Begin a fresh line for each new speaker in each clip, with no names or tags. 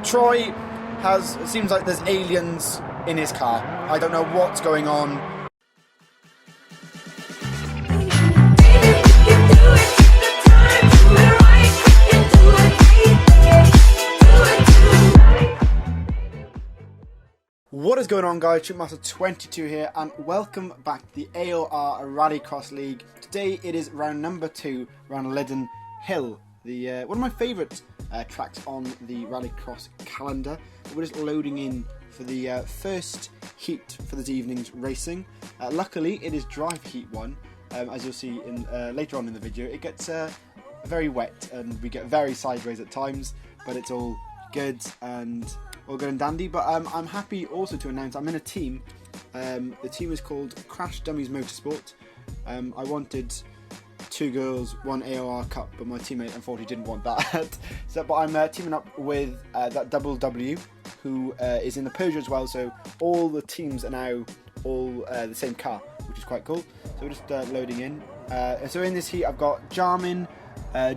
Troy it seems like there's aliens in his car. I don't know what's going on. What is going on, guys? Chipmaster22 here, and welcome back to the Aor Rallycross League. Today it is round number 2, around Lydden Hill, the one of my favourite tracks on the Rallycross calendar. We're just loading in for the first heat for this evening's racing. Luckily, it is drive heat 1. As you'll see in later on in the video, it gets very wet and we get very sideways at times, but it's all good and all good and dandy. But I'm happy also to announce I'm in a team. The team is called Crash Dummies Motorsport. I wanted 2 girls, 1 AOR Cup, but my teammate unfortunately didn't want that. But I'm teaming up with that Double W, who is in the Peugeot as well. So all the teams are now all the same car, which is quite cool. So we're just loading in. So in this heat, I've got Jarman,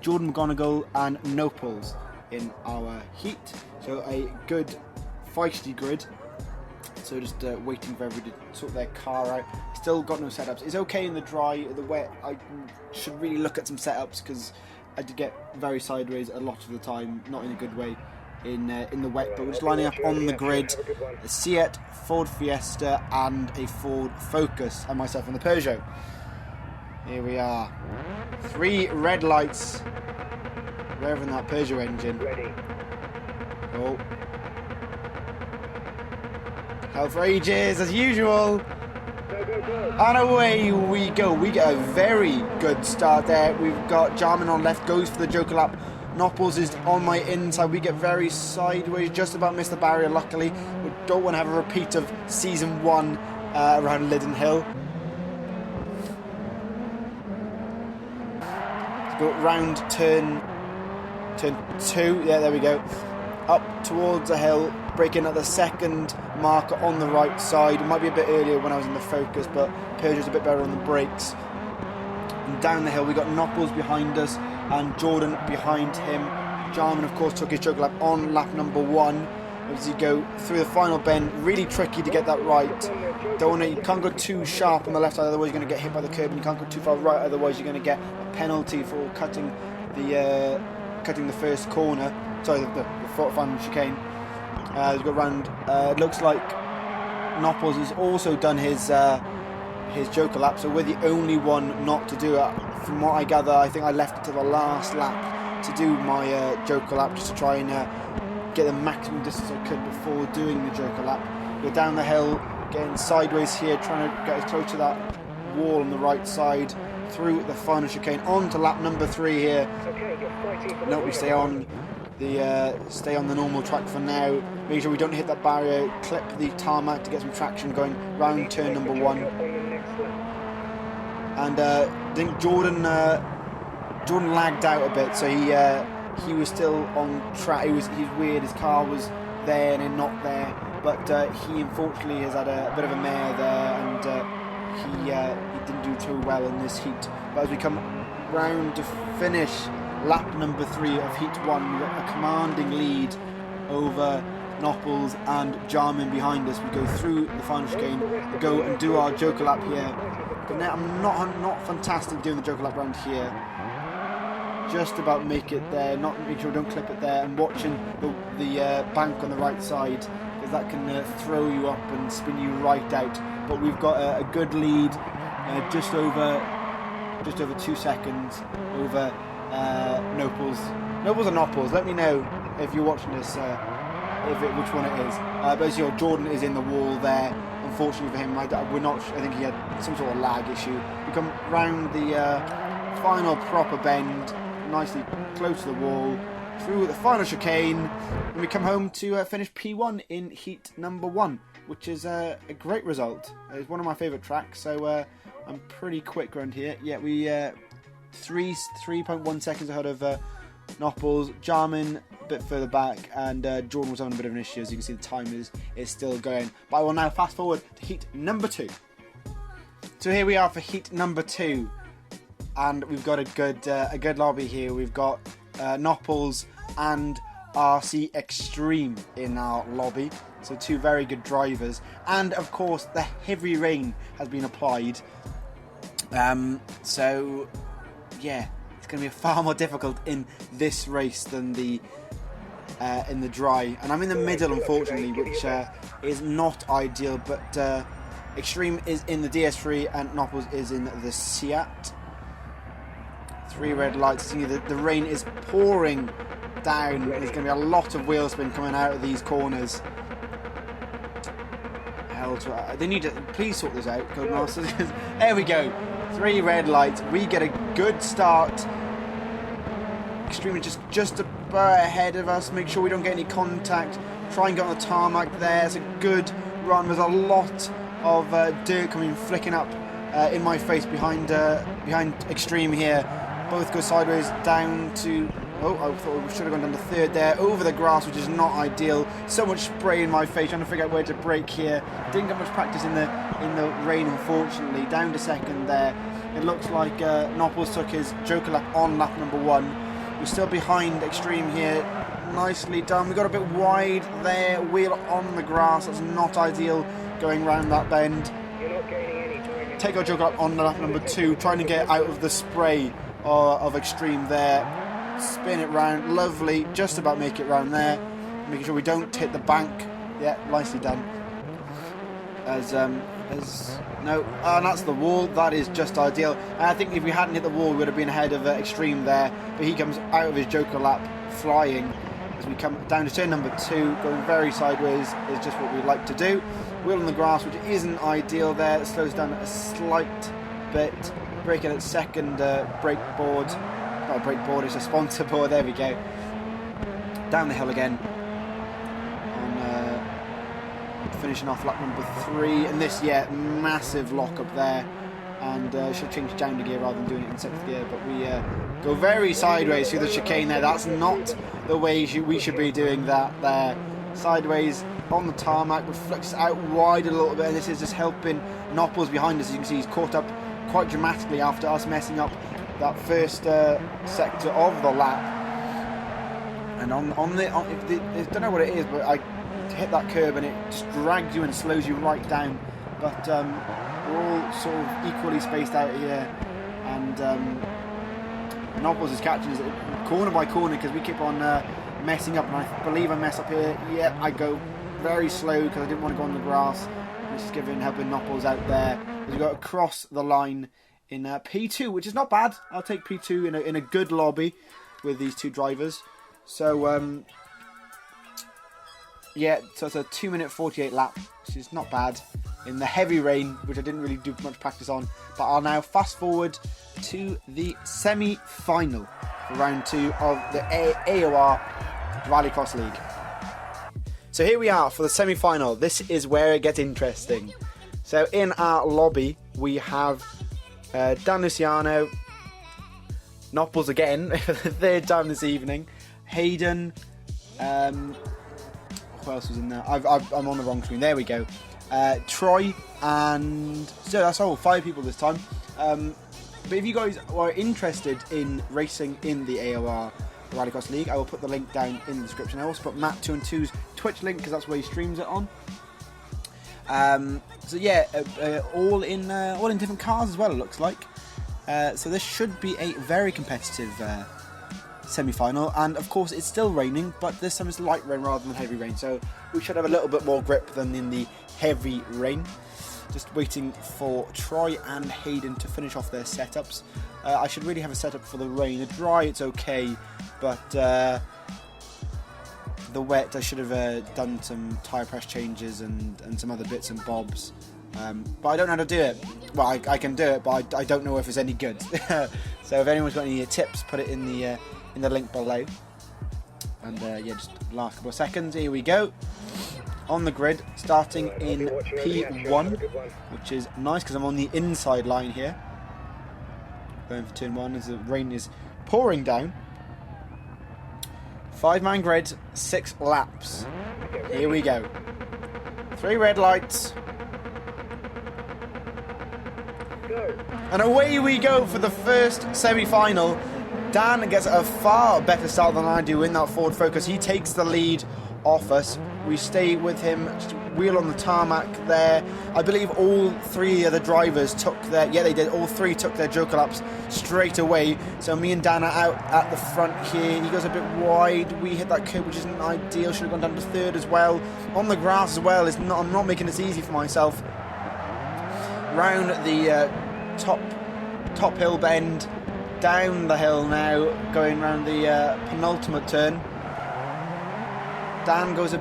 Jordan McGonigal, and Nopals in our heat. So a good feisty grid. So just waiting for everybody to sort their car out. Still got no setups. It's okay in the dry, the wet. I should really look at some setups because I did get very sideways a lot of the time, not in a good way in the wet. But we're just lining up on the grid: a Seat, Ford Fiesta, and a Ford Focus, and myself in the Peugeot. Here we are. 3 red lights revving that Peugeot engine. Oh. Hell for ages, as usual. And away we go. We get a very good start there. We've got Jarman on left, goes for the Joker lap. Nopples is on my inside. We get very sideways, just about missed the barrier, luckily. We don't want to have a repeat of season 1 around Lydden Hill. Let's go round turn 2. Yeah, there we go. Up towards the hill, breaking at the second marker on the right side. It might be a bit earlier when I was in the Focus, but Peugeot's a bit better on the brakes. And down the hill, we got Nopples behind us and Jordan behind him. Jarman, of course, took his Joker lap on lap number 1. As you go through the final bend, really tricky to get that right. You can't go too sharp on the left side, otherwise you're going to get hit by the curb, and you can't go too far right, otherwise you're going to get a penalty for cutting the first corner. Sorry, the final chicane. As we go round, it looks like Nopples has also done his Joker lap, so we're the only one not to do it. From what I gather, I think I left it to the last lap to do my Joker lap, just to try and get the maximum distance I could before doing the Joker lap. We're down the hill, getting sideways here, trying to get as close to that wall on the right side, through the final chicane, on to lap number 3 here. Note we stay on the normal track for now. Make sure we don't hit that barrier, clip the tarmac to get some traction going round turn number 1. And I think Jordan lagged out a bit, so he was still on track. He was weird, his car was there and then not there, but he unfortunately has had a bit of a mare there, and he didn't do too well in this heat. But as we come round to finish lap number 3 of heat 1, we've got a commanding lead over Nopples and Jarman behind us. We go through the final chicane, we go and do our Joker lap here. But now I'm not fantastic doing the Joker lap round here. Just about make it there, not make sure we don't clip it there, and watching the bank on the right side, because that can throw you up and spin you right out. But we've got a good lead, just over 2 seconds over Nopples or Nopples. Let me know if you're watching this, which one it is. But as you know, Jordan is in the wall there. Unfortunately for him, I think he had some sort of lag issue. We come round the final proper bend, nicely close to the wall, through the final chicane, and we come home to finish P1 in heat number 1, which is a great result. It's one of my favourite tracks, so I'm pretty quick around here. Yeah, we 3.1 seconds ahead of Nopples. Jarman a bit further back, and Jordan was having a bit of an issue. As you can see, the time is still going. But I will now fast forward to heat number 2. So here we are for heat number 2, and we've got a good lobby here. We've got Nopples and RC Extreme in our lobby. So 2 very good drivers. And of course the heavy rain has been applied. So yeah, it's going to be far more difficult in this race than the in the dry. And I'm in the middle, unfortunately, which is not ideal. But Extreme is in the DS3 and Nopples is in the Seat. 3 red lights. The rain is pouring down. There's going to be a lot of wheel spin coming out of these corners. They need to please sort this out, Codemasters. There we go. 3 red lights. We get a good start. Extremely just about ahead of us. Make sure we don't get any contact. Try and get on the tarmac there. It's a good run. There's a lot of dirt coming flicking up in my face behind Extreme here. Both go sideways down to... Oh, I thought we should have gone down to 3rd there. Over the grass, which is not ideal. So much spray in my face, trying to figure out where to brake here. Didn't get much practice in the rain, unfortunately. Down to 2nd there. It looks like Nopples took his Joker lap on lap number 1. We're still behind Extreme here. Nicely done. We got a bit wide there. Wheel on the grass. That's not ideal going round that bend. Take our Joker lap on lap number 2. Trying to get out of the spray of Extreme there. Spin it round, lovely, just about make it round there, making sure we don't hit the bank. Yeah, nicely done. No, and that's the wall. That is just ideal. And I think if we hadn't hit the wall, we would have been ahead of Extreme there. But he comes out of his Joker lap flying as we come down to turn number 2, going very sideways is just what we like to do. Wheel on the grass, which isn't ideal there. It slows down a slight bit. Braking at 2nd brake board. Not a brake board, it's a sponsor board. There we go. Down the hill again. Finishing off lap number 3. And this, yeah, massive lock up there. And should change down to gear rather than doing it in 6th gear. But we go very sideways through the chicane there. That's not the way we should be doing that there. Sideways on the tarmac, but flicks out wide a little bit. And this is just helping Nopples behind us. As you can see, he's caught up quite dramatically after us messing up that first sector of the lap. And I don't know what it is, but I hit that curb and it just drags you and slows you right down. But we're all sort of equally spaced out here, and Nopples is catching us corner by corner because we keep on messing up. And I believe I mess up here. Yeah, I go very slow because I didn't want to go on the grass. I'm just helping Nopples out there as we go across the line in P2, which is not bad. I'll take P2 in a good lobby with these 2 drivers. So yeah, so it's a 2-minute 48 lap, which is not bad in the heavy rain, which I didn't really do much practice on. But I'll now fast forward to the semi-final for round 2 of the AOR Rallycross League. So here we are for the semi-final. This is where it gets interesting. So in our lobby we have Dan Luciano, Nopples again for the 3rd time this evening, Hayden, who else was in there? I'm on the wrong screen. There we go. Troy, and so that's all 5 people this time. But if you guys are interested in racing in the AOR Rallycross League, I will put the link down in the description. I also put Matt212's Twitch link because that's where he streams it on. So yeah, all in different cars as well, it looks like. So this should be a very competitive semi-final, and of course it's still raining, but this time it's light rain rather than heavy rain, so we should have a little bit more grip than in the heavy rain. Just waiting for Troy and Hayden to finish off their setups. I should really have a setup for the rain. The dry, it's okay, but the wet, I should have done some tyre press changes and some other bits and bobs. But I don't know how to do it. Well, I can do it, but I don't know if it's any good. So if anyone's got any tips, put it in the link below. And yeah, just last couple of seconds. Here we go. On the grid, starting in P1, which is nice because I'm on the inside line here. Going for turn 1 as the rain is pouring down. 5-man grid, 6 laps. Here we go. 3 red lights. And away we go for the first semi-final. Dan gets a far better start than I do in that forward focus. He takes the lead off us. We stay with him, just wheel on the tarmac there. I believe all 3 of the drivers took their, yeah they did, all 3 took their joker laps straight away. So me and Dan are out at the front here. He goes a bit wide. We hit that curb, which isn't ideal. Should have gone down to 3rd as well. On the grass as well. I'm not making this easy for myself. Round the top hill bend, down the hill now, going round the penultimate turn. Dan goes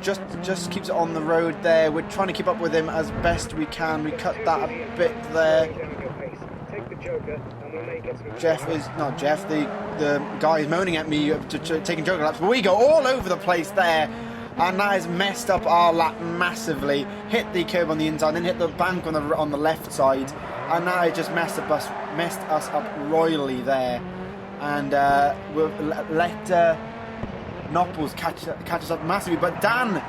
just keeps it on the road there. We're trying to keep up with him as best we can. We cut that a bit there. The guy is moaning at me taking joker laps, but we go all over the place there, and that has messed up our lap massively. Hit the curb on the inside, then hit the bank on the left side, and that has just messed us up royally there. And we'll let Nopples catch us up massively, but Dan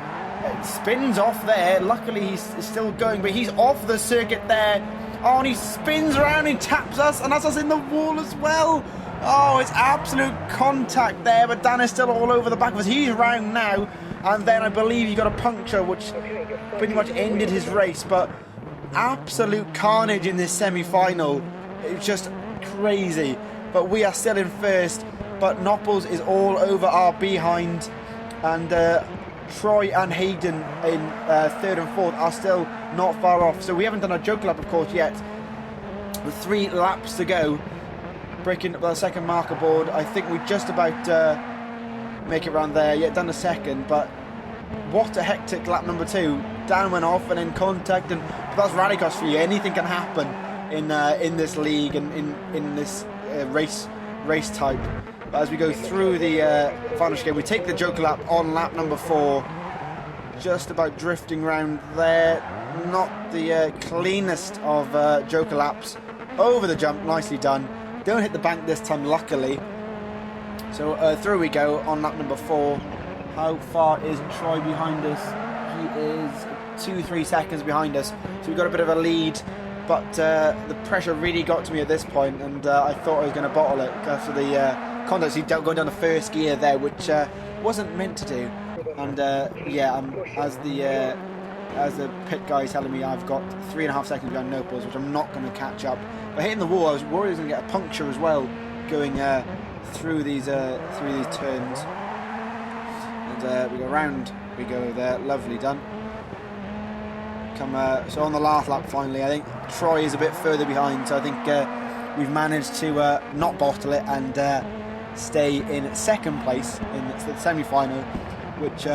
spins off there. Luckily he's still going, but he's off the circuit there. Oh, and he spins around and taps us, and that's us in the wall as well. Oh, it's absolute contact there, but Dan is still all over the back of us. He's round now, and then I believe he got a puncture, which pretty much ended his race. But absolute carnage in this semi-final. It's just crazy. But we are still in first. But Nopples is all over our behind, and Troy and Hayden in 3rd and 4th are still not far off. So we haven't done a joke lap, of course, yet. With 3 laps to go, breaking up the second marker board. I think we just about make it around there. Yeah, done a second, but what a hectic lap number 2. Dan went off and in contact, and that's Rallycross for you. Anything can happen in this league and in this race type. As we go through the final chicane, we take the joker lap on lap number 4, just about drifting around there. Not the cleanest of joker laps. Over the jump, nicely done. Don't hit the bank this time, luckily. So through we go on lap number 4. How far is Troy behind us? He is 2-3 seconds behind us. So we've got a bit of a lead. But the pressure really got to me at this point, and I thought I was going to bottle it after the contact. He's going down the first gear there, which wasn't meant to do. And as the pit guy is telling me, I've got 3.5 seconds behind Nopples, which I'm not going to catch up. But hitting the wall, I was worried I was going to get a puncture as well, going through these turns. And we go round, we go there, lovely done. So on the last lap finally, I think Troy is a bit further behind, so I think we've managed to not bottle it and stay in 2nd place in the semi-final, which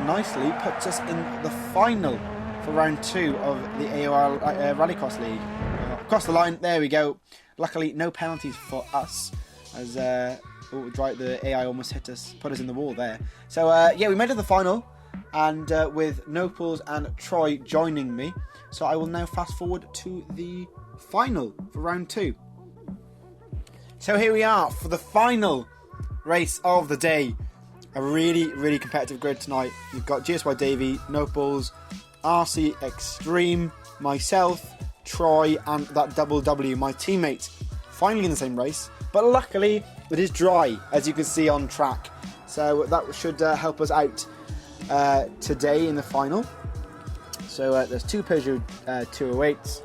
nicely puts us in the final for round 2 of the Aor Rallycross League. Across the line, there we go. Luckily no penalties for us, as the AI almost hit us, put us in the wall there. So yeah, we made it to the final, and with Nopples and Troy joining me. So I will now fast forward to the final for round 2. So here we are for the final race of the day. A really, really competitive grid tonight. We've got GSY Davey, Nopples, RC Extreme, myself, Troy, and that Double W, my teammate, finally in the same race. But luckily, it is dry, as you can see on track. So that should help us out today in the final. So there's 2 Peugeot 208s,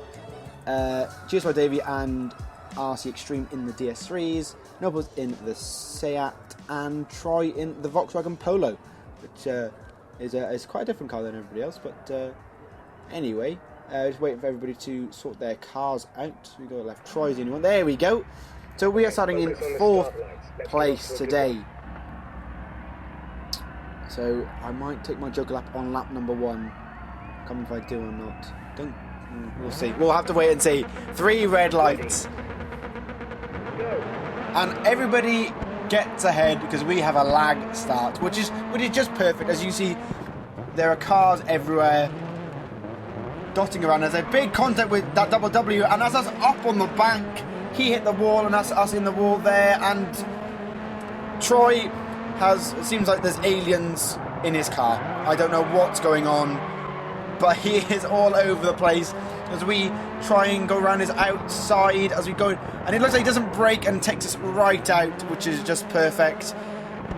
GSY Davey and RC Extreme in the DS3s, Nopples in the Seat, and Troy in the Volkswagen Polo, which is quite a different car than everybody else. But anyway, just waiting for everybody to sort their cars out. We go left. Troy's the only one. There we go. So we are starting in 4th place today. So I might take my joker lap on lap number 1. Can't remember if I do or not. We'll see. We'll have to wait and see. 3 red lights. And everybody gets ahead because we have a lag start, which is just perfect. As you see, there are cars everywhere dotting around. There's a big contact with that Double W, and that's us up on the bank. He hit the wall, and that's us in the wall there. And Troy it seems like there's aliens in his car. I don't know what's going on, but he is all over the place. as we try and go around his outside as we go, and it looks like he doesn't brake and takes us right out, which is just perfect.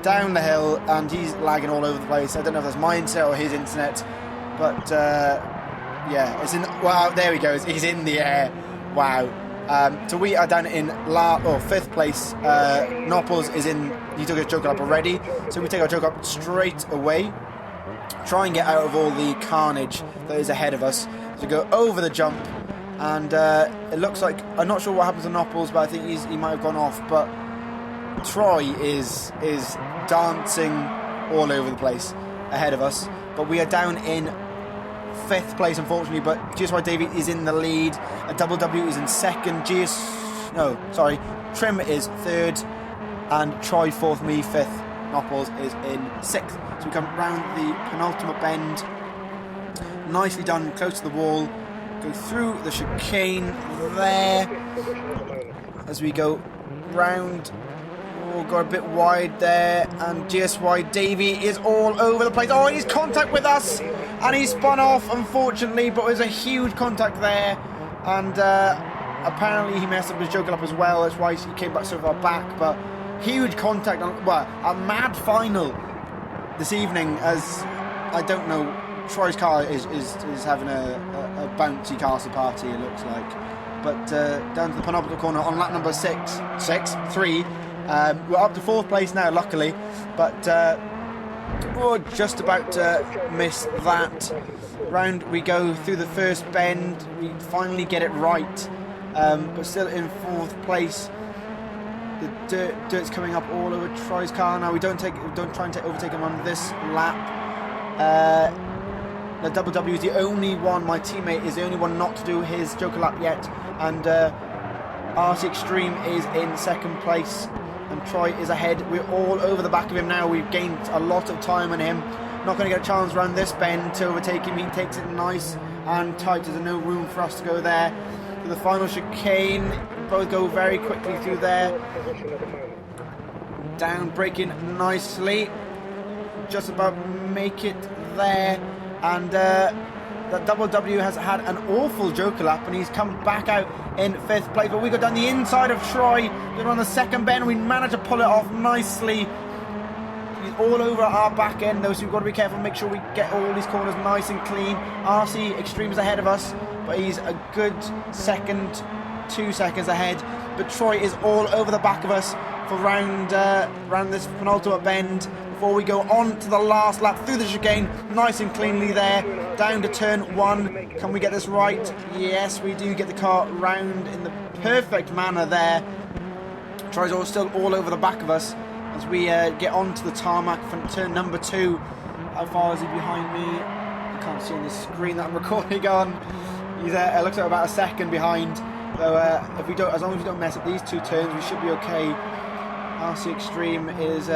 Down the hill, and he's lagging all over the place. I don't know if that's my internet or his internet, but yeah, it's in. Wow, there he goes. He's in the air. Wow. So we are down in 5th place. Nopples is in. He took his joker up already, so we take our joker up straight away. Try and get out of all the carnage that is ahead of us. So we go over the jump, and it looks like, I'm not sure what happens to Nopples, but I think he might have gone off. But Troy is dancing all over the place ahead of us, but we are down in 5th place, unfortunately. But GSY Davey is in the lead. A Double W is in 2nd. Trim is 3rd, and Troy 4th, me 5th. Nopples is in 6th. So we come round the penultimate bend. Nicely done, close to the wall. Go through the chicane there as we go round. Oh, got a bit wide there, and GSY Davey is all over the place. Oh, he's contact with us, and he spun off, unfortunately, but there's a huge contact there, and apparently he messed up his joker up as well. That's why he came back so far back, but huge contact on, well, a mad final this evening, as I don't know, Troy's car is having a bouncy castle party, it looks like. But down to the penultimate corner on lap number 3. We're up to 4th place now, luckily, but we're just about to miss that. Round we go through the first bend. We finally get it right, but still in 4th place. The dirt's coming up all over Troy's car now. We don't try and overtake him on this lap. The Double W is the only one. My teammate is the only one not to do his joker lap yet, and RC Extreme is in 2nd place. And Troy is ahead. We're all over the back of him now. We've gained a lot of time on him. Not going to get a chance around this bend to overtake him. He takes it nice and tight. There's no room for us to go there. To the final chicane. Both go very quickly through there. Down, braking nicely. Just about make it there. And that Double W has had an awful joker lap, and he's come back out in 5th place. But we go down the inside of Troy. We're on the 2nd bend. We managed to pull it off nicely. He's all over our back end though, so we've got to be careful, make sure we get all these corners nice and clean. RC Extreme is ahead of us, but he's a good 2 seconds ahead. But Troy is all over the back of us for round this penultimate bend, before we go on to the last lap through the chicane, nice and cleanly there, down to turn 1. Can we get this right? Yes, we do get the car round in the perfect manner there. Troy's still all over the back of us as we get onto the tarmac for turn number 2. How far is he behind me? I can't see on the screen that I'm recording on. He's it looks like about a second behind. So if we don't, as long as we don't mess up these 2 turns, we should be okay. RC Extreme is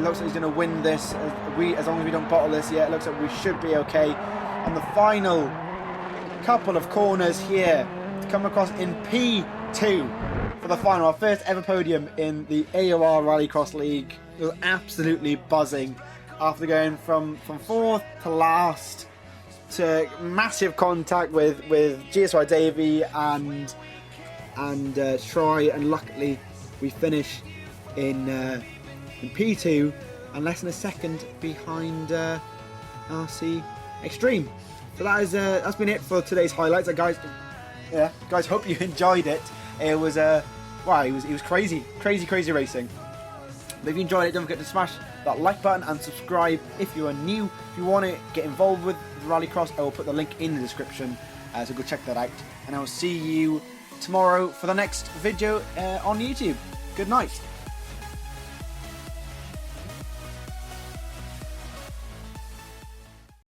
looks like he's going to win this. As long as we don't bottle this, it looks like we should be okay. On the final couple of corners here, to come across in P2 for the final, our first ever podium in the Aor Rallycross League. It was absolutely buzzing after going from 4th to last, to massive contact with GSY Davey and Troy, and luckily we finish in P2 and less than a second behind RC Extreme. So that's been it for today's highlights, guys. Yeah, guys, hope you enjoyed it. It was wow, it was crazy racing. But if you enjoyed it, don't forget to smash that like button and subscribe if you are new. If you want to get involved with Rallycross, I will put the link in the description, so go check that out. And I will see you tomorrow for the next video on YouTube. Good night.